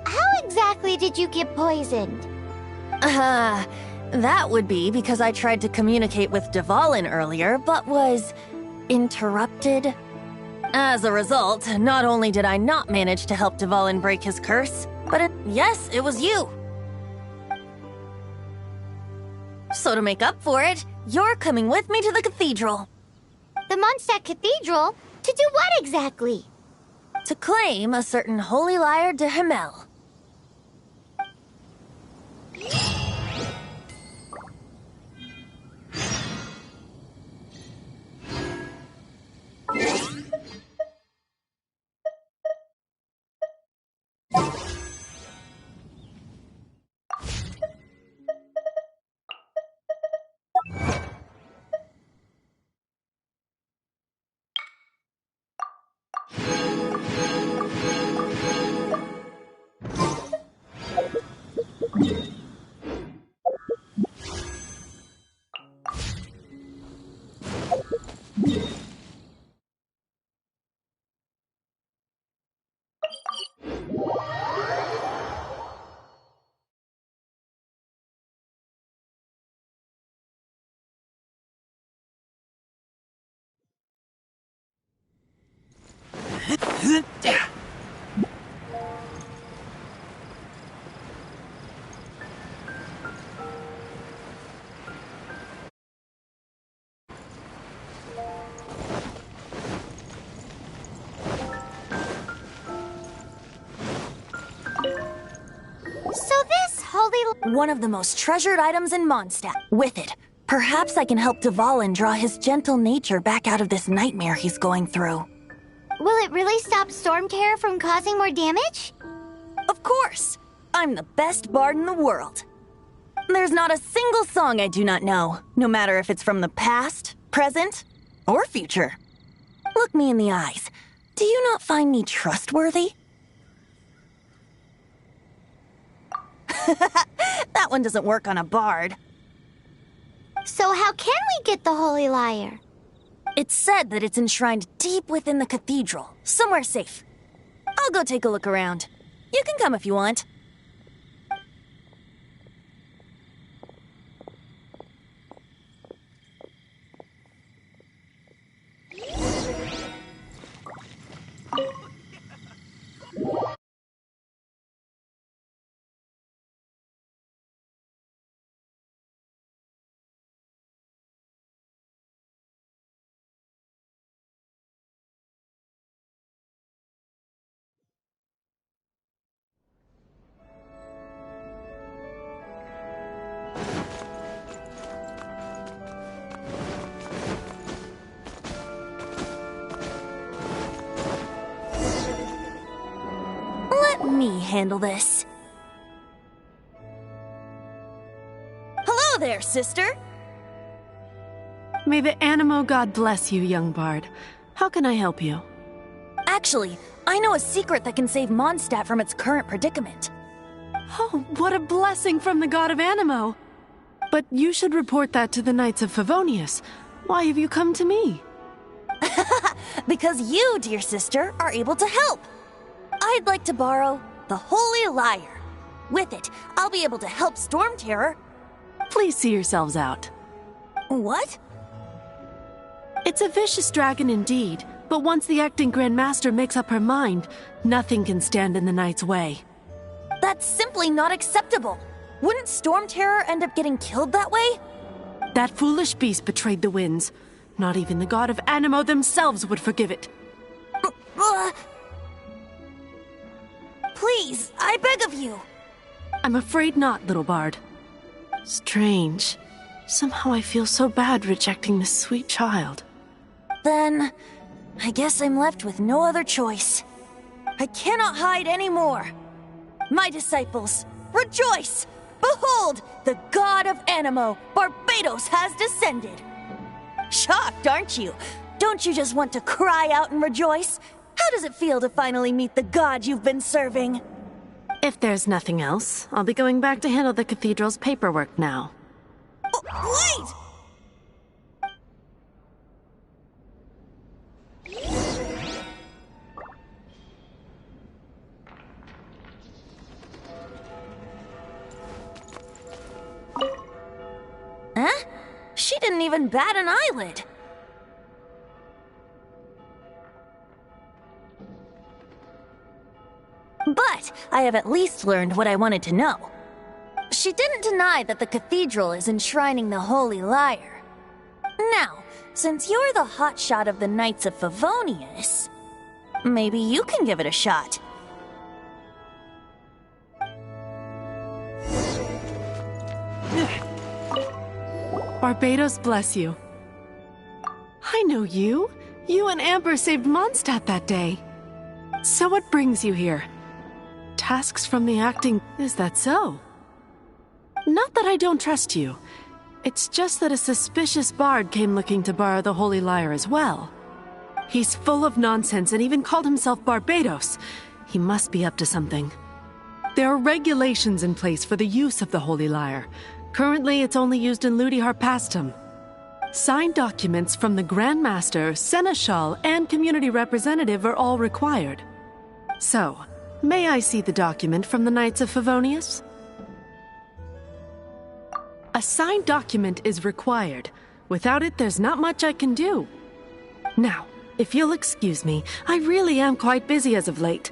Speaker 1: how exactly did you get poisoned?
Speaker 13: That would be because I tried to communicate with Dvalin earlier, but was interrupted. As a result, not only did I not manage to help Dvalin break his curse, but yes, it was you. So to make up for it, you're coming with me to the cathedral.
Speaker 1: The Mondstadt Cathedral? To do what exactly?
Speaker 13: To claim a certain holy lyre de Himmel. One of the most treasured items in Mondstadt. With it, perhaps I can help Dvalin draw his gentle nature back out of this nightmare he's going through.
Speaker 1: Will it really stop Storm Terror from causing more damage?
Speaker 13: Of course! I'm the best bard in the world. There's not a single song I do not know, no matter if it's from the past, present, or future. Look me in the eyes. Do you not find me trustworthy? That one doesn't work on a bard.
Speaker 1: So how can we get the Holy Lyre?
Speaker 13: It's said that it's enshrined deep within the cathedral, somewhere safe. I'll go take a look around. You can come if you want. Let me handle this. there, sister!
Speaker 15: May the Animo God bless you, young bard. How can I help you?
Speaker 13: Actually, I know a secret that can save Mondstadt from its current predicament.
Speaker 15: Oh, what a blessing from the god of Animo! But you should report that to the Knights of Favonius. Why have you come to me?
Speaker 13: Because you, dear sister, are able to help. I'd like to borrow the Holy Lyre. With it, I'll be able to help Storm Terror.
Speaker 15: Please see yourselves out.
Speaker 13: What?
Speaker 15: It's a vicious dragon indeed, but once the acting Grand Master makes up her mind, nothing can stand in the Knight's way.
Speaker 13: That's simply not acceptable. Wouldn't Storm Terror end up getting killed that way?
Speaker 15: That foolish beast betrayed the winds. Not even the god of Animo themselves would forgive it.
Speaker 13: Please, I beg of you.
Speaker 15: I'm afraid not, little bard. Strange. Somehow I feel so bad rejecting this sweet child.
Speaker 13: Then, I guess I'm left with no other choice. I cannot hide anymore. My disciples, rejoice! Behold, the god of Animo, Barbados, has descended. Shocked, aren't you? Don't you just want to cry out and rejoice? How does it feel to finally meet the god you've been serving?
Speaker 15: If there's nothing else, I'll be going back to handle the cathedral's paperwork now.
Speaker 13: Wait! Huh? She didn't even bat an eyelid. But I have at least learned what I wanted to know. She didn't deny that the cathedral is enshrining the Holy Lyre. Now, since you're the hotshot of the Knights of Favonius, maybe you can give it a shot.
Speaker 15: Barbados bless you. I know you. You and Amber saved Mondstadt that day. So what brings you here? Tasks from the acting... Is that so? Not that I don't trust you. It's just that a suspicious bard came looking to borrow the Holy Lyre as well. He's full of nonsense and even called himself Barbados. He must be up to something. There are regulations in place for the use of the Holy Lyre. Currently, it's only used in Ludi Harpastum. Signed documents from the Grand Master, Seneschal, and Community Representative are all required. So, may I see the document from the Knights of Favonius? A signed document is required. Without it, there's not much I can do. Now, if you'll excuse me, I really am quite busy as of late.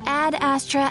Speaker 7: Ad Astra.